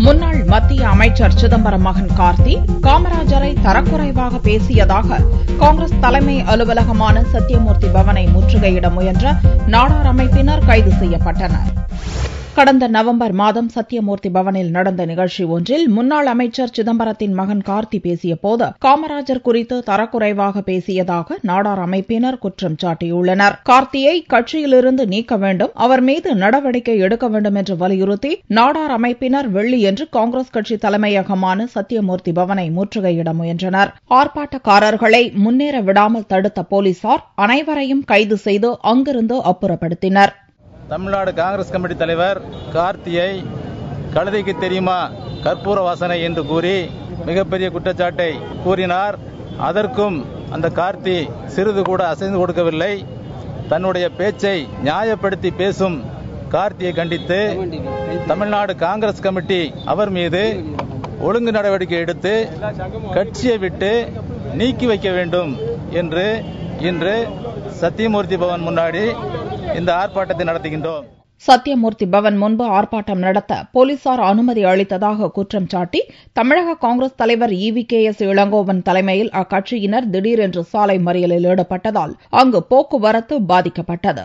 முன்னாள் மத்திய அமைச்சர் சிதம்பரம் மகன் கார்த்தி காமராஜரை தரக்குறைவாக பேசியதாக காங்கிரஸ் தலைமை அலுவலகமான சத்தியமூர்த்தி பவனை முற்றுகையிட முயன்ற நாடார் அமைப்பினர் கைது செய்யப்பட்டனர். கடந்த நவம்பர் மாதம் சத்தியமூர்த்தி பவனில் நடந்த நிகழ்ச்சி ஒன்றில் முன்னாள் அமைச்சர் சிதம்பரத்தின் மகன் கார்த்தி பேசியபோது காமராஜர் குறித்து தரக்குறைவாக பேசியதாக நாடார் அமைப்பினர் குற்றம் சாட்டியுள்ளனர். கார்த்தியை கட்சியிலிருந்து நீக்க வேண்டும், அவர் மீது நடவடிக்கை எடுக்க வேண்டும் என்று வலியுறுத்தி நாடார் அமைப்பினர் வெள்ளியன்று காங்கிரஸ் கட்சி தலைமையகமான சத்தியமூர்த்தி பவனை முற்றுகையிட முயன்றனர். ஆர்ப்பாட்டக்காரர்களை முன்னேற விடாமல் தடுத்த போலீசார் அனைவரையும் கைது செய்து அங்கிருந்து அப்புறப்படுத்தினர். தமிழ்நாடு காங்கிரஸ் கமிட்டி தலைவர் கார்த்தியை கழுதைக்கு தெரியுமா கற்பூர வாசனை என்று கூறி மிகப்பெரிய குற்றச்சாட்டை கூறினார். அதற்கும் அந்த கார்த்தி சிறிது கூட அசைந்து கொடுக்கவில்லை. தன்னுடைய பேச்சை நியாயப்படுத்தி பேசும் கார்த்தியை கண்டித்து தமிழ்நாடு காங்கிரஸ் கமிட்டி அவர் மீது ஒழுங்கு நடவடிக்கை எடுத்து கட்சியை விட்டு நீக்கி வைக்க வேண்டும் என்று இன்று சத்தியமூர்த்தி பவன் முன்னாடி இந்த ஆர்ப்பாட்டத்தை நடத்துகின்றோம். சத்தியமூர்த்தி பவன் முன்பு ஆர்ப்பாட்டம் நடத்த போலீசார் அனுமதி அளித்ததாக குற்றம் சாட்டி தமிழக காங்கிரஸ் தலைவர் EVKS இளங்கோவன் தலைமையில் அக்கட்சியினர் திடீரென்று சாலை மறியலில் ஈடுபட்டதால் அங்கு போக்குவரத்து பாதிக்கப்பட்டது.